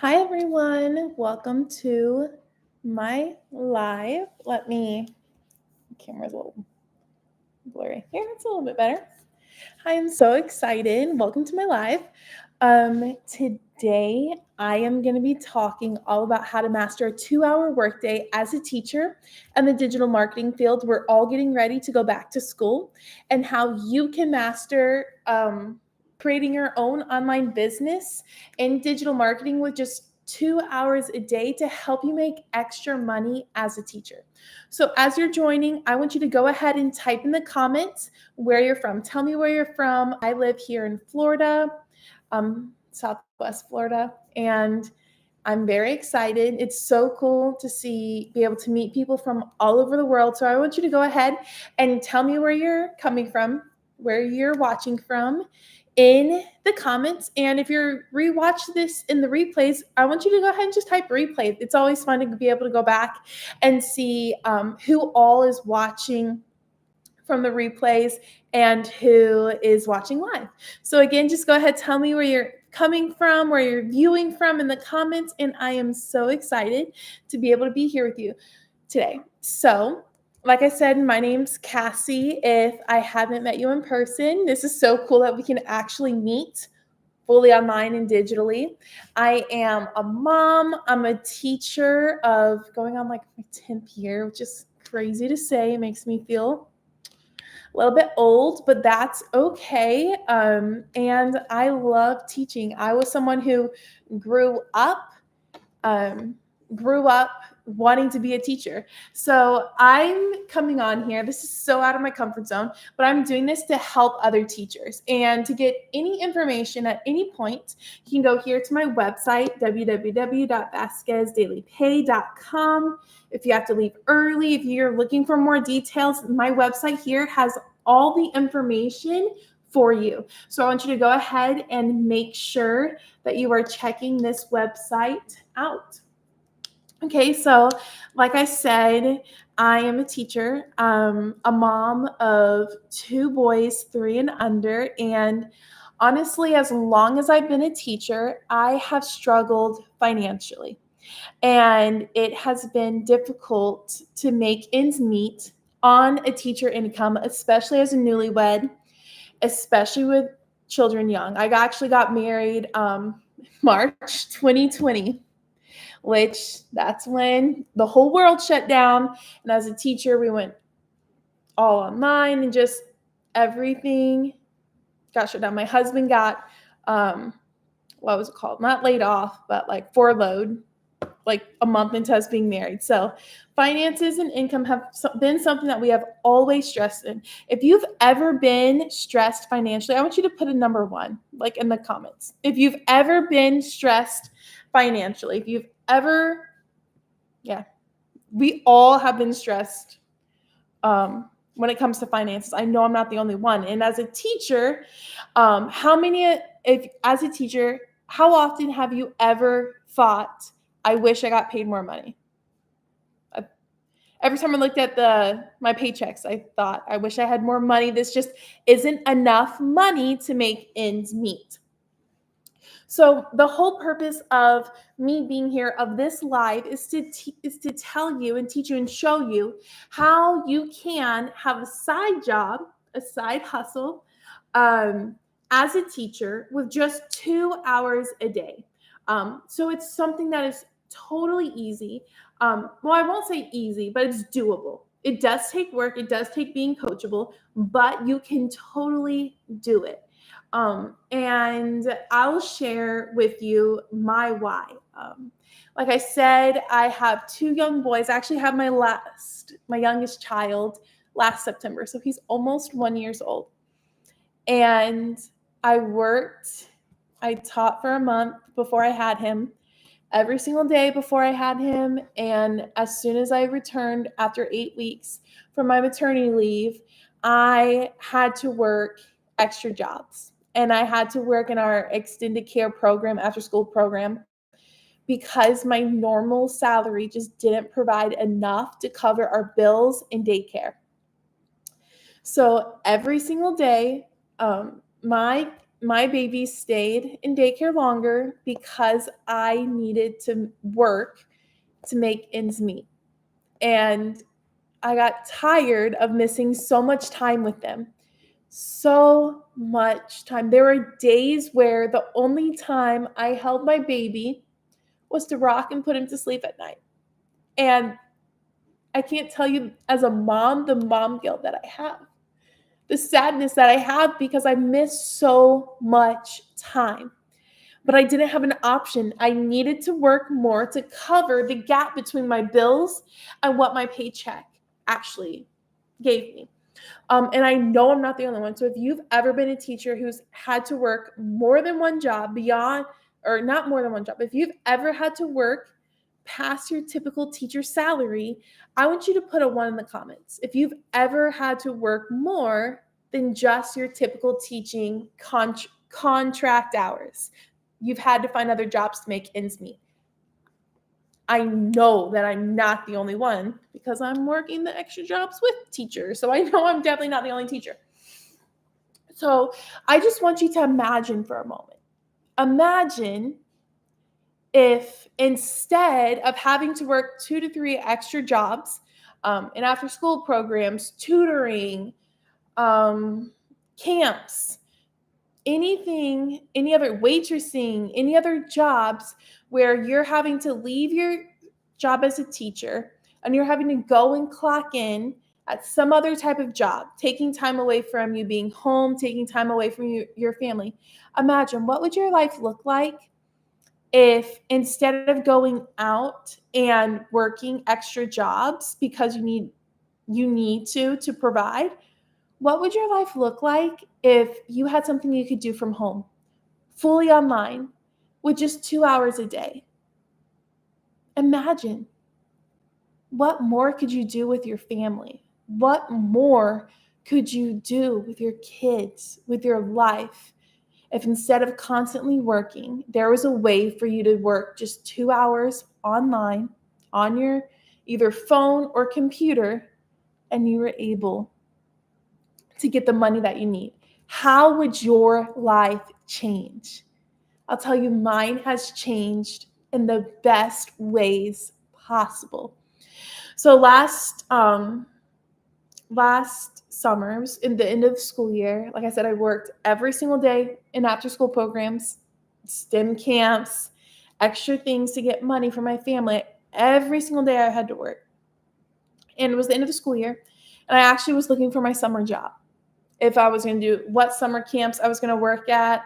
Hi, everyone. Welcome to my live. Camera's a little blurry. Here, it's a little bit better. Hi, I'm so excited. Welcome to my live. Today, I am going to be talking all about how to master a 2-hour workday as a teacher in the digital marketing field. We're all getting ready to go back to school, and how you can master creating your own online business in digital marketing with just 2 hours a day to help you make extra money as a teacher. So as you're joining, I want you to go ahead and type in the comments where you're from. Tell me where you're from. I live here in Florida, Southwest Florida, and I'm very excited. It's so cool to be able to meet people from all over the world. So I want you to go ahead and tell me where you're coming from, where you're watching from in the comments. And if you're rewatch this in the replays, I want you to go ahead and just type replay. It's always fun to be able to go back and see who all is watching from the replays and who is watching live. So again, just go ahead, tell me where you're coming from, where you're viewing from in the comments, and I am so excited to be able to be here with you today. So, like I said, my name's Cassie. If I haven't met you in person, this is so cool that we can actually meet fully online and digitally. I am a mom. I'm a teacher of going on like my 10th year, which is crazy to say. It makes me feel a little bit old, but that's okay. And I love teaching. I was someone who grew up wanting to be a teacher. So I'm coming on here. This is so out of my comfort zone, but I'm doing this to help other teachers. And to get any information at any point, you can go here to my website, www.vasquezdailypay.com. If you have to leave early, if you're looking for more details, my website here has all the information for you. So I want you to go ahead and make sure that you are checking this website out. Okay, so like I said, I am a teacher, a mom of 2 boys, 3 and under, and honestly, as long as I've been a teacher, I have struggled financially, and it has been difficult to make ends meet on a teacher income, especially as a newlywed, especially with children young. I actually got married March 2020. Which that's when the whole world shut down. And as a teacher, we went all online and just everything got shut down. My husband got, what was it called? Not laid off, but like furloughed, like a month into us being married. So finances and income have been something that we have always stressed in. If you've ever been stressed financially, I want you to put a number 1, like in the comments. If you've ever been stressed financially, if you've ever, we all have been stressed when it comes to finances. I know I'm not the only one. And as a teacher, how often have you ever thought, I wish I got paid more money? Every time I looked at my paychecks, I thought, I wish I had more money. This just isn't enough money to make ends meet. So the whole purpose of me being here, of this live, is to tell you and teach you and show you how you can have a side job, a side hustle, as a teacher with just 2 hours a day. So it's something that is totally easy. Well, I won't say easy, but it's doable. It does take work. It does take being coachable, but you can totally do it. And I'll share with you my why. Like I said, I have 2 young boys. I actually have my youngest child last September. So he's almost 1 year old. And I taught for a month before I had him, every single day before I had him. And as soon as I returned after 8 weeks from my maternity leave, I had to work extra jobs. And I had to work in our extended care program, after school program, because my normal salary just didn't provide enough to cover our bills and daycare. So every single day, my my baby stayed in daycare longer because I needed to work to make ends meet. And I got tired of missing so much time with them. So much time. There were days where the only time I held my baby was to rock and put him to sleep at night. And I can't tell you, as a mom, the mom guilt that I have, the sadness that I have because I missed so much time. But I didn't have an option. I needed to work more to cover the gap between my bills and what my paycheck actually gave me. And I know I'm not the only one. So if you've ever been a teacher who's had to work more than one job beyond, or not more than one job, if you've ever had to work past your typical teacher salary, I want you to put a 1 in the comments. If you've ever had to work more than just your typical teaching contract hours, you've had to find other jobs to make ends meet. I know that I'm not the only one because I'm working the extra jobs with teachers. So I know I'm definitely not the only teacher. So I just want you to imagine for a moment. Imagine if instead of having to work 2 to 3 extra jobs in after school programs, tutoring, camps, anything, any other waitressing, any other jobs where you're having to leave your job as a teacher and you're having to go and clock in at some other type of job, taking time away from you being home, taking time away from your family. Imagine, what would your life look like if instead of going out and working extra jobs because you need to provide, what would your life look like if you had something you could do from home, fully online, with just 2 hours a day? Imagine, what more could you do with your family? What more could you do with your kids, with your life, if instead of constantly working, there was a way for you to work just 2 hours online on your either phone or computer, and you were able to get the money that you need? How would your life change? I'll tell you, mine has changed in the best ways possible. So last summer, in the end of the school year, like I said, I worked every single day in after school programs, STEM camps, extra things to get money for my family. Every single day I had to work. And it was the end of the school year, and I actually was looking for my summer job. If I was going to do what summer camps I was going to work at,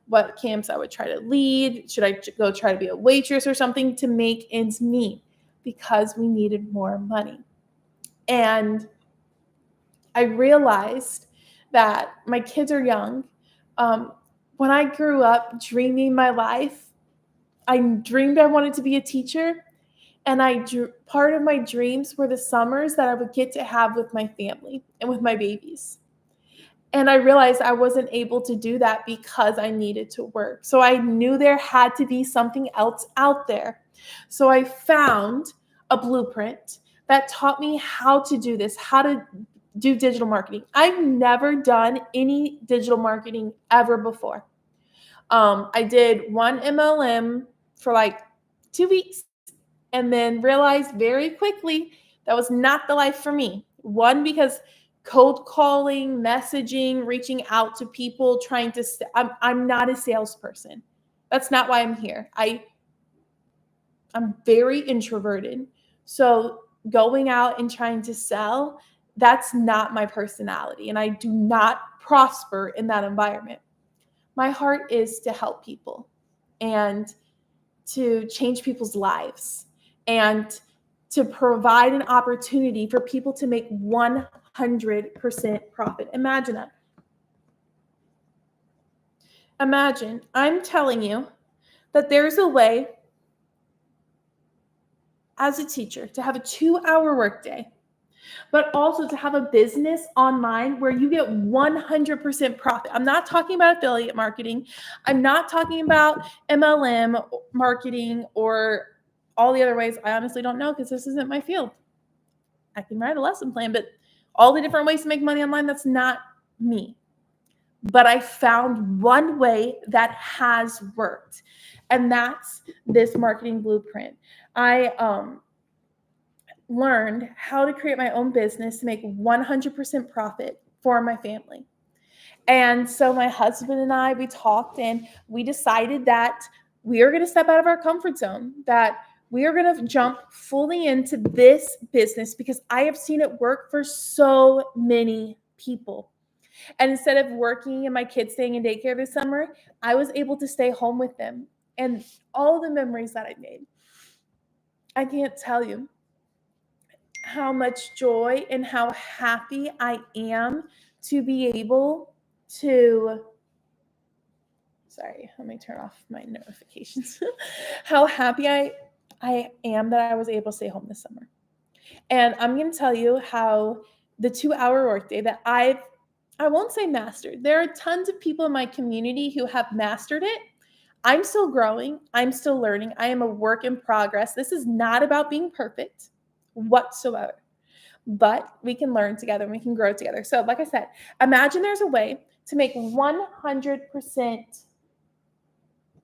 what camps I would try to lead, should I go try to be a waitress or something to make ends meet, because we needed more money. And I realized that my kids are young. When I grew up dreaming my life, I dreamed I wanted to be a teacher. And part of my dreams were the summers that I would get to have with my family and with my babies. And I realized I wasn't able to do that because I needed to work. So I knew there had to be something else out there. So I found a blueprint that taught me how to do this, how to do digital marketing. I've never done any digital marketing ever before. I did one MLM for like 2 weeks and then realized very quickly that was not the life for me. One, because cold calling, messaging, reaching out to people, I'm not a salesperson. That's not why I'm here. I'm very introverted. So going out and trying to sell, that's not my personality. And I do not prosper in that environment. My heart is to help people and to change people's lives and to provide an opportunity for people to make 100% profit. Imagine that. Imagine, I'm telling you that there's a way as a teacher to have a 2-hour workday, but also to have a business online where you get 100% profit. I'm not talking about affiliate marketing. I'm not talking about MLM marketing or all the other ways. I honestly don't know because this isn't my field. I can write a lesson plan, but all the different ways to make money online, that's not me. but I found one way that has worked, and that's this marketing blueprint. I learned how to create my own business to make 100% profit for my family. And so my husband and I, we talked and we decided that we are going to step out of our comfort zone, that we are going to jump fully into this business because I have seen it work for so many people. And instead of working and my kids staying in daycare this summer, I was able to stay home with them. And all the memories that I made, I can't tell you how much joy and how happy I am to be able to, sorry, let me turn off my notifications. How happy I am that I was able to stay home this summer. And I'm going to tell you how the 2-hour workday that I won't say mastered. There are tons of people in my community who have mastered it. I'm still growing. I'm still learning. I am a work in progress. This is not about being perfect whatsoever, but we can learn together and we can grow together. So like I said, imagine there's a way to make 100%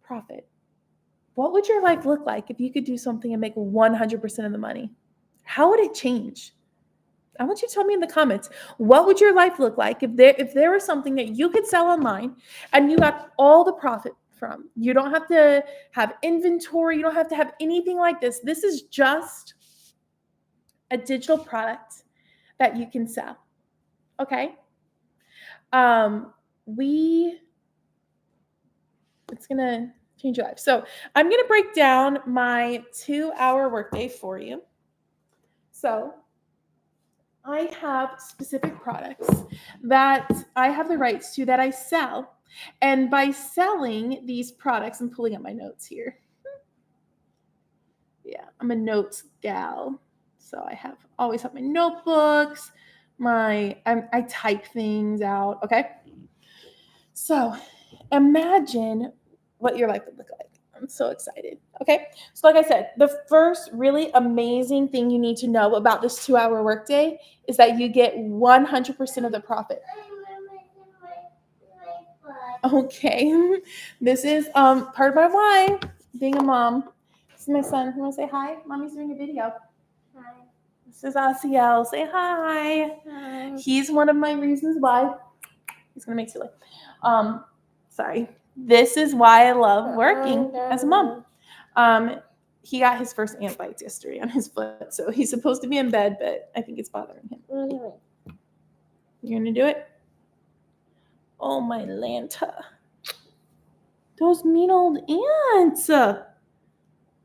profit. What would your life look like if you could do something and make 100% of the money? How would it change? I want you to tell me in the comments, what would your life look like if there was something that you could sell online and you got all the profit from? You don't have to have inventory. You don't have to have anything like this. This is just a digital product that you can sell. Okay? It's going to change your life. So I'm going to break down my 2-hour workday for you. So I have specific products that I have the rights to that I sell. And by selling these products, I'm pulling up my notes here. Yeah, I'm a notes gal. So I always have my notebooks, I type things out, okay? So imagine what your life would look like. I'm so excited. Okay. So like I said, the first really amazing thing you need to know about this 2-hour workday is that you get 100% of the profit. Okay. This is part of my why being a mom. This is my son. You want to say hi? Mommy's doing a video. Hi. This is Asiel. Say hi. Hi. He's one of my reasons why. He's gonna make silly. Sorry. This is why I love working as a mom. He got his first ant bites yesterday on his foot, so he's supposed to be in bed, but I think it's bothering him. You're gonna do it? Oh my Lanta. Those mean old ants.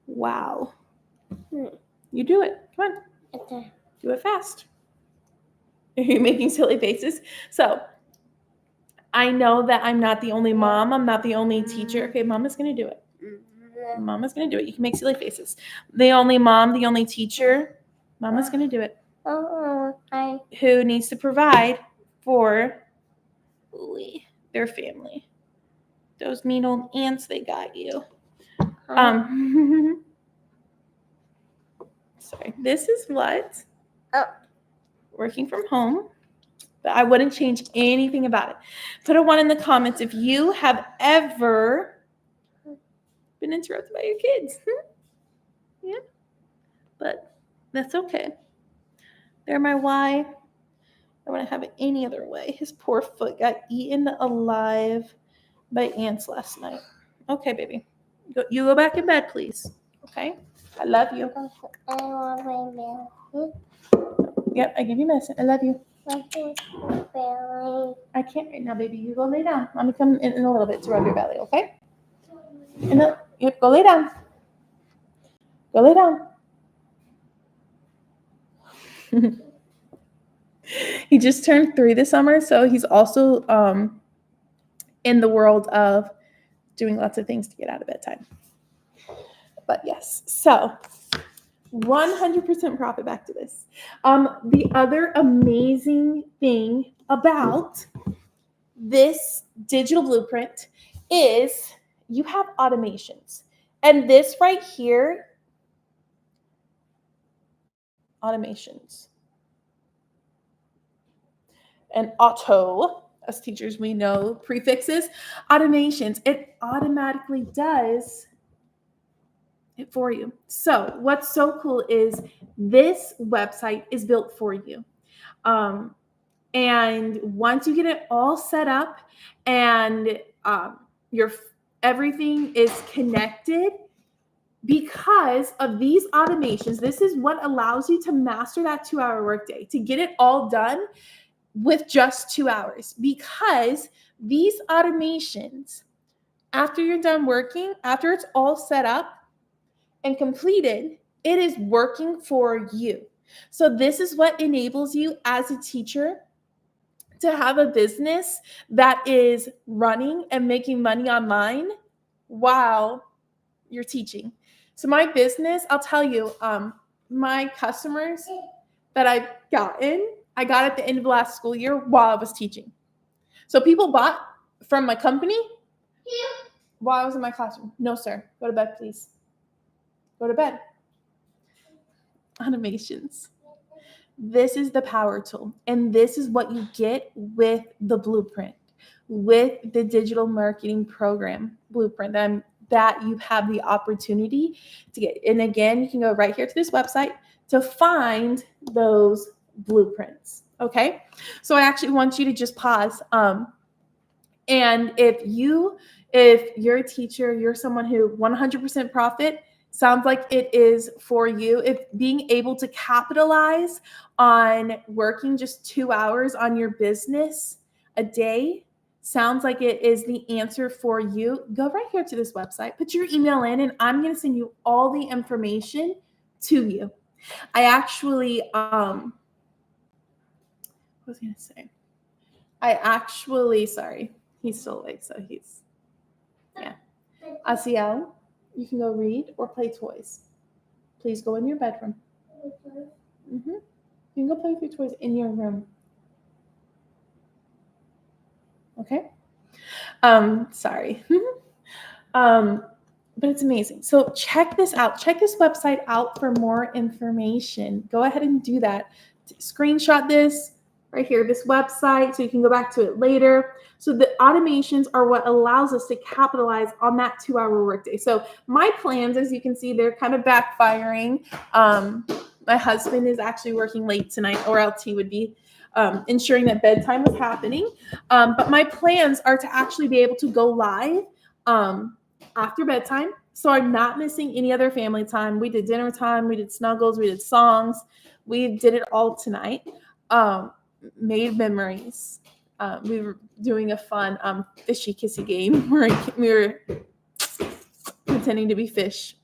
Wow. You do it. Come on. Okay. Do it fast. Are you making silly faces? So I know that I'm not the only mom. I'm not the only teacher. Okay, Mama's going to do it. Mama's going to do it. You can make silly faces. The only mom, the only teacher. Mama's going to do it. Who needs to provide for their family. Those mean old ants, they got you. Sorry. This is what working from home. But I wouldn't change anything about it. Put a 1 in the comments if you have ever been interrupted by your kids. Yeah. But that's okay. They're my why. I wouldn't have it any other way. His poor foot got eaten alive by ants last night. Okay, baby. You go back in bed, please. Okay? I love you. I love my milk. Yep, I give you medicine. I love you. I can't right now, baby. You go lay down. Mommy come in a little bit to rub your belly, okay? Yep, go lay down. Go lay down. He just turned 3 this summer, so he's also in the world of doing lots of things to get out of bedtime. But yes, so 100% profit. Back to this. The other amazing thing about this digital blueprint is you have automations. And this right here, automations. And auto, As teachers, we know prefixes, automations. It automatically does it for you. So what's so cool is this website is built for you. And once you get it all set up and your everything is connected, because of these automations, this is what allows you to master that 2-hour workday, to get it all done with just 2 hours. Because these automations, after you're done working, after it's all set up and completed, it is working for you. So this is what enables you as a teacher to have a business that is running and making money online while you're teaching. So my business, I'll tell you, my customers that I've gotten, I got at the end of last school year while I was teaching. So people bought from my company while I was in my classroom. No, sir. Go to bed, please. Go to bed. Automations. This is the power tool. And this is what you get with the blueprint, with the digital marketing program blueprint that you have the opportunity to get. And again, you can go right here to this website to find those blueprints. Okay. So I actually want you to just pause. And if you're a teacher, you're someone who 100% profit sounds like it is for you. If being able to capitalize on working just 2 hours on your business a day sounds like it is the answer for you, go right here to this website, put your email in, and I'm going to send you all the information to you. I actually, what was I going to say? Sorry, he's still awake, so yeah. Asiel, you can go read or play toys. Please go in your bedroom. Mm-hmm. You can go play with your toys in your room. Okay? Sorry. But it's amazing. So check this out. Check this website out for more information. Go ahead and do that. Screenshot this right here, this website, so you can go back to it later. So the automations are what allows us to capitalize on that 2-hour workday. So my plans, as you can see, they're kind of backfiring. My husband is actually working late tonight, or else he would be ensuring that bedtime was happening. But my plans are to actually be able to go live after bedtime. So I'm not missing any other family time. We did dinner time, we did snuggles, we did songs. We did it all tonight. Made memories. We were doing a fun fishy kissy game where we were pretending to be fish.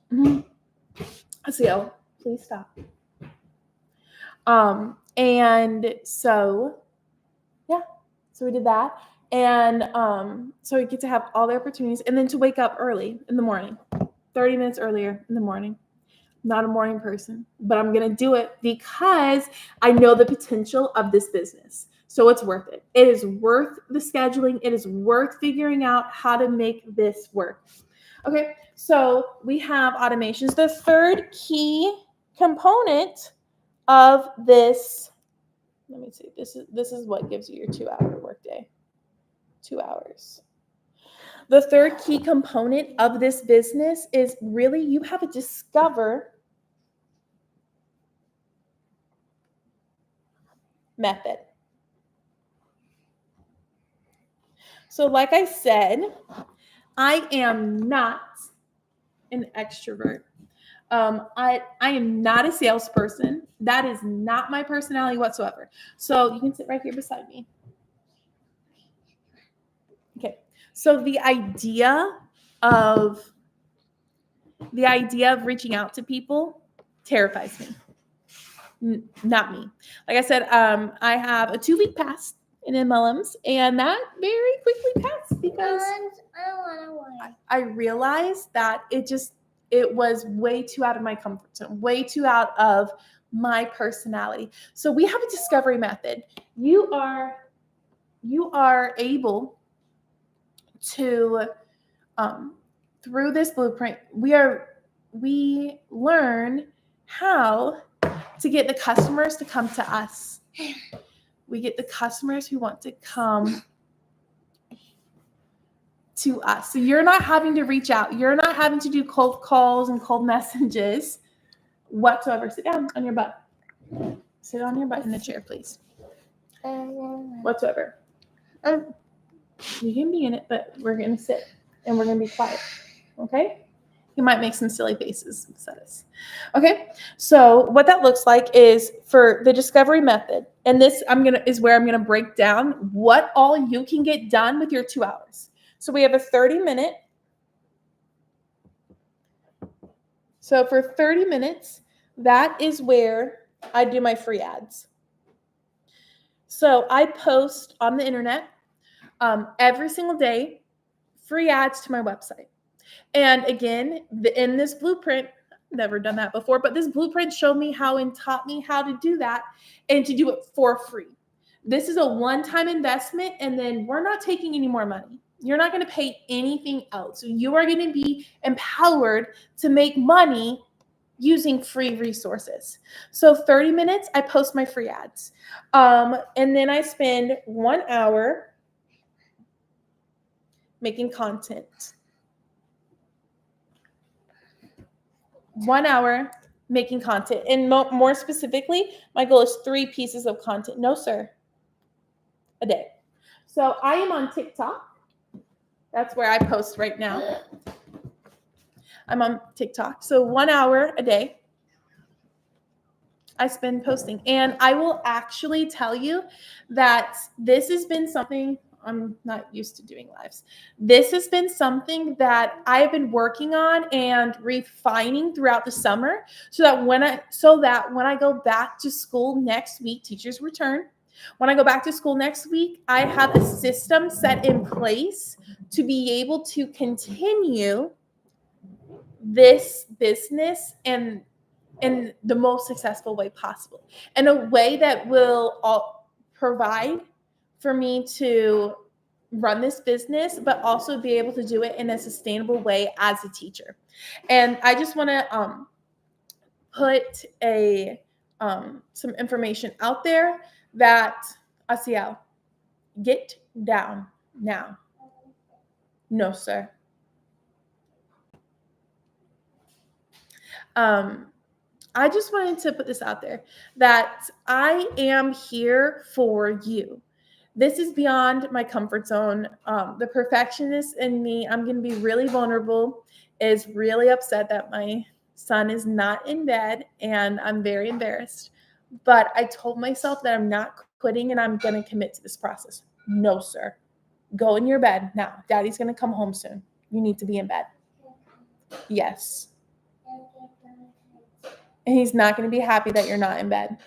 So please stop. And so, yeah, so we did that. And so we get to have all the opportunities, and then to wake up early in the morning, 30 minutes earlier in the morning. Not a morning person, but I'm going to do it because I know the potential of this business. So it's worth it. It is worth the scheduling. It is worth figuring out how to make this work. Okay, so we have automations. The third key component of this, let me see, this is what gives you your 2-hour workday. 2 hours. The third key component of this business is really you have a discover method. So like I said, I am not an extrovert. I am not a salesperson. That is not my personality whatsoever. So you can sit right here beside me. Okay. So the idea of reaching out to people terrifies me. Not me. Like I said, I have a 2-week pass in MLMs, and that very quickly passed because I realized that it was way too out of my comfort zone, way too out of my personality. So we have a discovery method. You are able to, through this blueprint, we learn how to get the customers to come to us. We get the customers who want to come to us. So you're not having to reach out. You're not having to do cold calls and cold messages whatsoever. Sit down on your butt. Sit on your butt in the chair, please. Whatsoever. You can be in it, but we're going to sit and we're going to be quiet. Okay? You might make some silly faces. Okay? So what that looks like is for the discovery method. And this is where I'm going to break down what all you can get done with your 2 hours. So we have a 30-minute. So for 30 minutes, that is where I do my free ads. So I post on the internet every single day, free ads to my website. And again, in this blueprint, never done that before, but this blueprint showed me how and taught me how to do that and to do it for free. This is a one-time investment, and then we're not taking any more money. You're not going to pay anything else. You are going to be empowered to make money using free resources. So 30 minutes, I post my free ads. And then I spend 1 hour making content. 1 hour making content. And more specifically, my goal is 3 pieces of content. No, sir. A day. So I am on TikTok. That's where I post right now. I'm on TikTok. So 1 hour a day I spend posting. And I will actually tell you that this has been something, I'm not used to doing lives. This has been something that I've been working on and refining throughout the summer so that when I go back to school next week, teachers return. When I go back to school next week, I have a system set in place to be able to continue this business and in the most successful way possible, in a way that will provide for me to run this business, but also be able to do it in a sustainable way as a teacher. And I just want to put some information out there that Asiel, get down now. No, sir. I just wanted to put this out there that I am here for you. This is beyond my comfort zone. The perfectionist in me, I'm going to be really vulnerable, is really upset that my son is not in bed, and I'm very embarrassed. But I told myself that I'm not quitting and I'm going to commit to this process. No, sir. Go in your bed now. Daddy's going to come home soon. You need to be in bed. Yes. And he's not going to be happy that you're not in bed.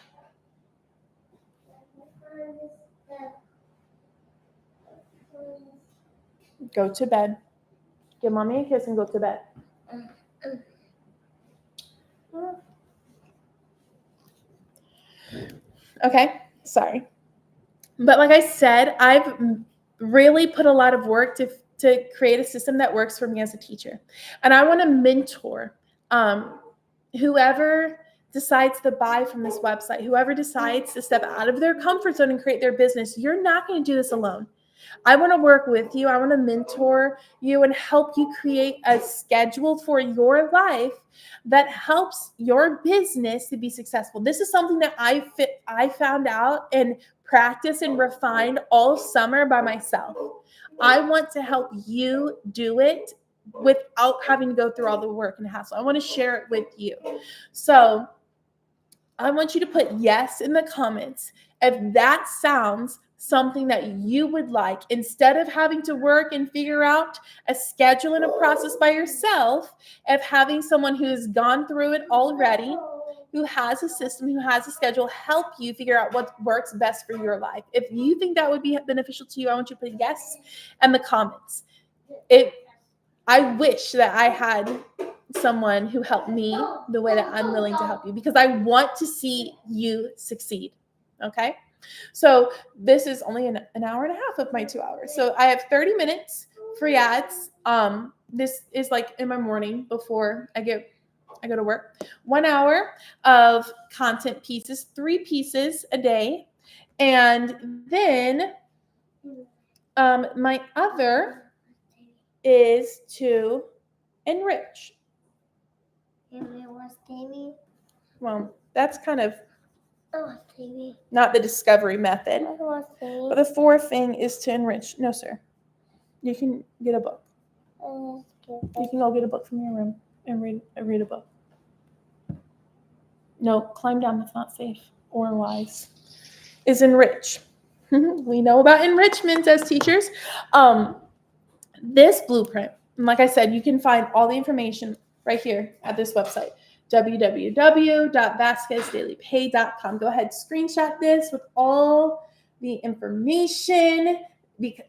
Go to bed. Give mommy a kiss and go to bed. Okay, sorry. But like I said, I've really put a lot of work to create a system that works for me as a teacher. And I want to mentor whoever decides to buy from this website, whoever decides to step out of their comfort zone and create their business. You're not going to do this alone. I want to work with you. I want to mentor you and help you create a schedule for your life that helps your business to be successful. This is something that I found out and practiced and refined all summer by myself. I want to help you do it without having to go through all the work and hassle. I want to share it with you. So I want you to put yes in the comments if that sounds something that you would like, instead of having to work and figure out a schedule and a process by yourself, of having someone who's gone through it already, who has a system, who has a schedule, help you figure out what works best for your life. If you think that would be beneficial to you, I want you to put yes in the comments. I wish that I had someone who helped me the way that I'm willing to help you, because I want to see you succeed. Okay? So this is only an hour and a half of my 2 hours. So I have 30 minutes free ads. This is like in my morning before I go to work. 1 hour of content pieces, 3 pieces a day. And then my other is to enrich. Well, that's kind of not the discovery method. But the fourth thing is to enrich. No, sir. You can get a book. You can go get a book from your room and read a book. No, climb down. That's not safe or wise. Is enrich. We know about enrichment as teachers. This blueprint, and like I said, you can find all the information right here at this website, www.vasquezdailypay.com. Go ahead, screenshot this with all the information.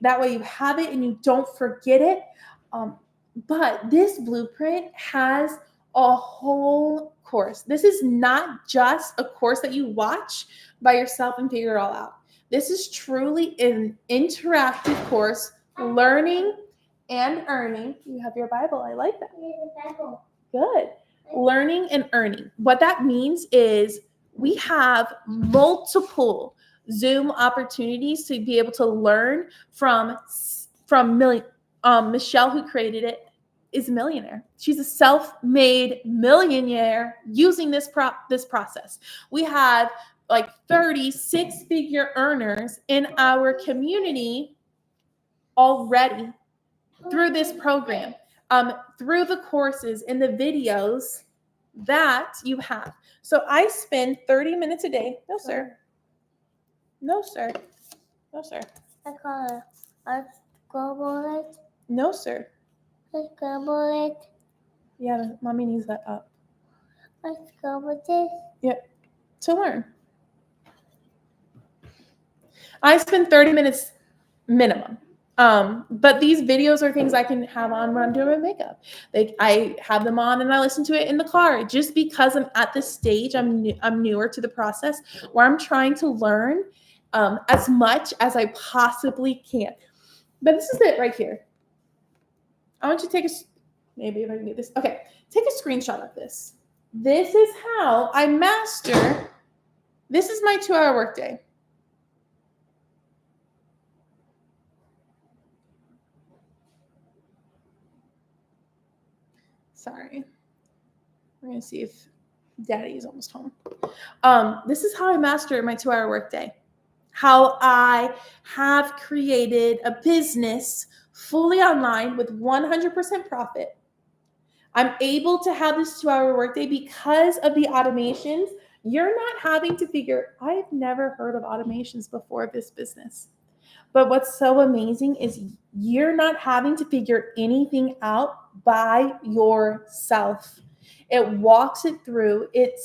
That way you have it and you don't forget it. But this blueprint has a whole course. This is not just a course that you watch by yourself and figure it all out. This is truly an interactive course, learning and earning. You have your Bible. I like that. Good. Learning and earning. What that means is we have multiple Zoom opportunities to be able to learn from Michelle, who created it, is a millionaire. She's a self-made millionaire using this process. We have like 30 six-figure earners in our community already through this program, through the courses and the videos that you have. So I spend 30 minutes a day. No, sir. No, sir. No, sir. No, sir. Yeah, mommy needs that up. Yep. To learn. I spend 30 minutes minimum. But these videos are things I can have on when I'm doing my makeup. I have them on and I listen to it in the car just because I'm at this stage. I'm newer to the process where I'm trying to learn as much as I possibly can. But this is it right here. I want you to maybe if I can do this. Okay, take a screenshot of this. This is how I master. This is my 2-hour workday. Sorry. We're going to see if Daddy is almost home. This is how I master my 2-hour workday. How I have created a business fully online with 100% profit. I'm able to have this 2-hour workday because of the automations. You're not having to figure, I've never heard of automations before this business. But what's so amazing is you're not having to figure anything out by yourself. It walks it through. It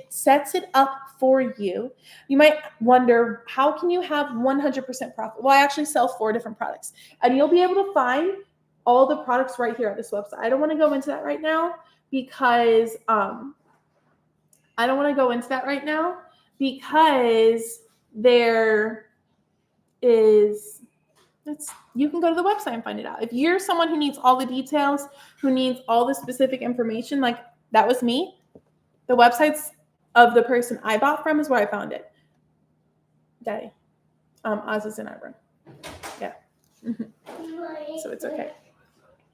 sets it up for you. You might wonder, how can you have 100% profit? Well, I actually sell 4 different products. And you'll be able to find all the products right here at this website. I don't want to go into that right now because there is, you can go to the website and find it out. If you're someone who needs all the details, who needs all the specific information, like that was me, the websites of the person I bought from is where I found it. Daddy. Oz is in our room. Yeah. Mm-hmm. So it's okay.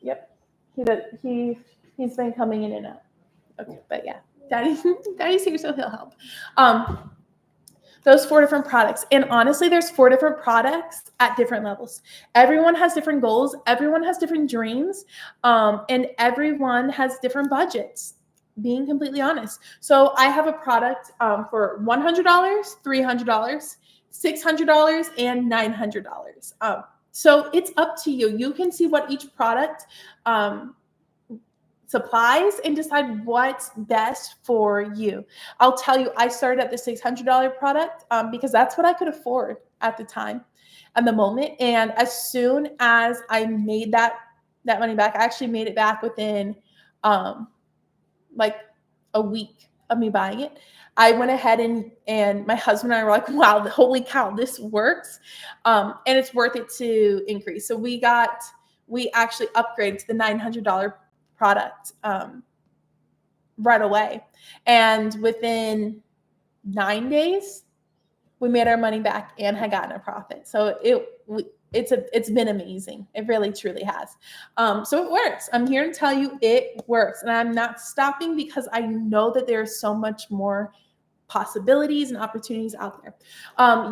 Yep. He's been coming in and out. Okay, but yeah. Daddy's here, so he'll help. Those 4 different products. And honestly, there's 4 different products at different levels. Everyone has different goals. Everyone has different dreams. And everyone has different budgets, being completely honest. So I have a product for $100, $300, $600, and $900. So it's up to you. You can see what each product supplies and decide what's best for you. I'll tell you, I started at the $600 product because that's what I could afford at the time and the moment. And as soon as I made that money back, I actually made it back within like a week of me buying it. I went ahead and my husband and I were like, wow, holy cow, this works. And it's worth it to increase. So we actually upgraded to the $900 product right away. And within 9 days, we made our money back and had gotten a profit. So it's been amazing. It really truly has. So it works. I'm here to tell you it works, and I'm not stopping because I know that there's so much more possibilities and opportunities out there.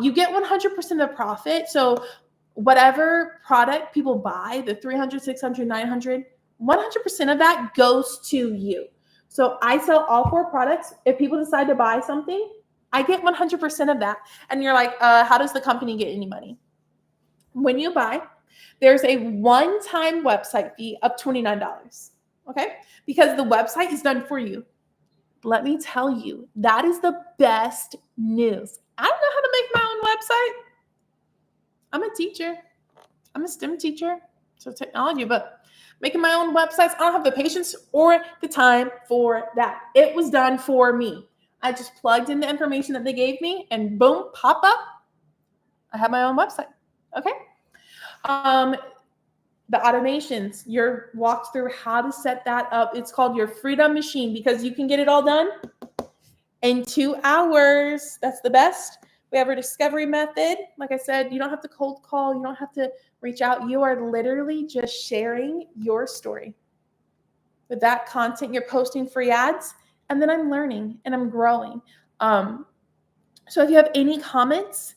You get 100% of profit. So whatever product people buy, the 300, 600, 900, 100% of that goes to you. So I sell all 4 products. If people decide to buy something, I get 100% of that. And you're like, how does the company get any money? When you buy, there's a one-time website fee of $29, okay? Because the website is done for you. Let me tell you, that is the best news. I don't know how to make my own website. I'm a teacher. I'm a STEM teacher, so technology, but making my own websites, I don't have the patience or the time for that. It was done for me. I just plugged in the information that they gave me and boom, pop up. I have my own website. Okay. The automations, you're walked through how to set that up. It's called your freedom machine because you can get it all done in 2 hours. That's the best. We have our discovery method. Like I said, you don't have to cold call. You don't have to reach out. You are literally just sharing your story. With that content, you're posting free ads, and then I'm learning and I'm growing. So if you have any comments,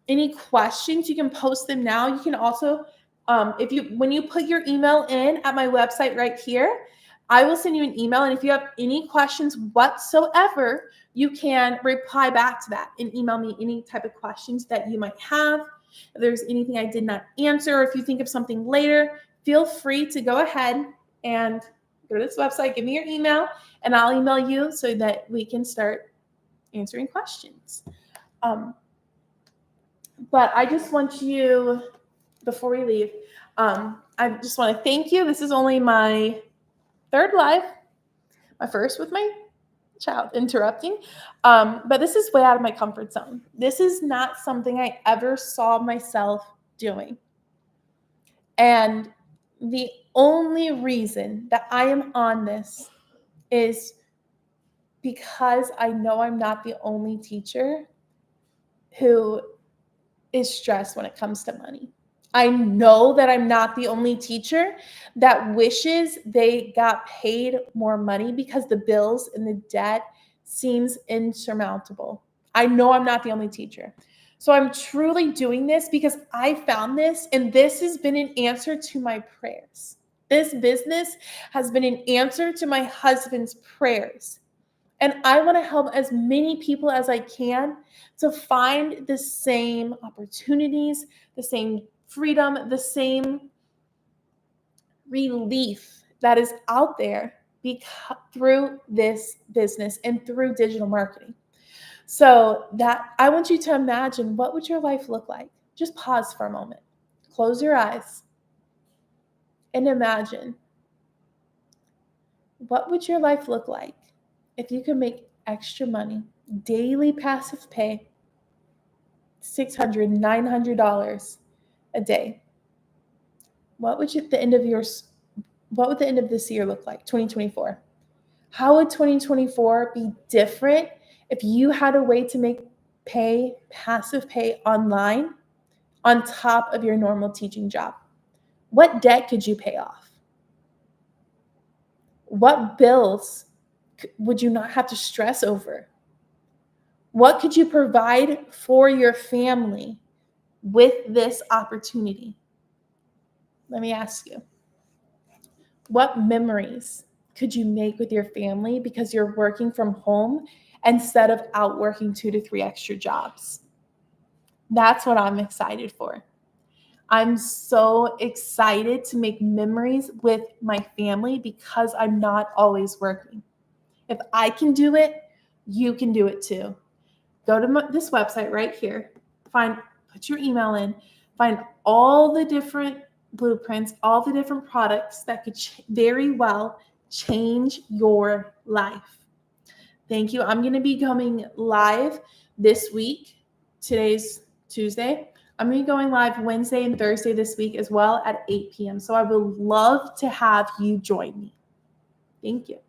any questions, you can post them now. You can also, when you put your email in at my website right here, I will send you an email. And if you have any questions whatsoever, you can reply back to that and email me any type of questions that you might have. If there's anything I did not answer, or if you think of something later, feel free to go ahead and go to this website, give me your email, and I'll email you so that we can start answering questions. But I just want you, before we leave, I just want to thank you. This is only my 3rd live, my first with my child interrupting. But this is way out of my comfort zone. This is not something I ever saw myself doing. And the only reason that I am on this is because I know I'm not the only teacher who is stressed when it comes to money. I know that I'm not the only teacher that wishes they got paid more money because the bills and the debt seems insurmountable. I know I'm not the only teacher. So I'm truly doing this because I found this, and this has been an answer to my prayers. This business has been an answer to my husband's prayers. And I want to help as many people as I can to find the same opportunities, the same freedom, the same relief that is out there through this business and through digital marketing. So that I want you to imagine, what would your life look like? Just pause for a moment. Close your eyes and imagine, what would your life look like if you could make extra money, daily passive pay, $600, $900 a day? What would the end of this year look like? 2024. How would 2024 be different if you had a way to make passive pay online on top of your normal teaching job? What debt could you pay off? What bills would you not have to stress over? What could you provide for your family with this opportunity? Let me ask you, what memories could you make with your family because you're working from home instead of out working 2 to 3 extra jobs? That's what I'm excited for. I'm so excited to make memories with my family because I'm not always working. If I can do it, you can do it too. Go to this website right here, put your email in, find all the different blueprints, all the different products that could very well change your life. Thank you. I'm going to be going live this week. Today's Tuesday. I'm going to be going live Wednesday and Thursday this week as well at 8 p.m. So I would love to have you join me. Thank you.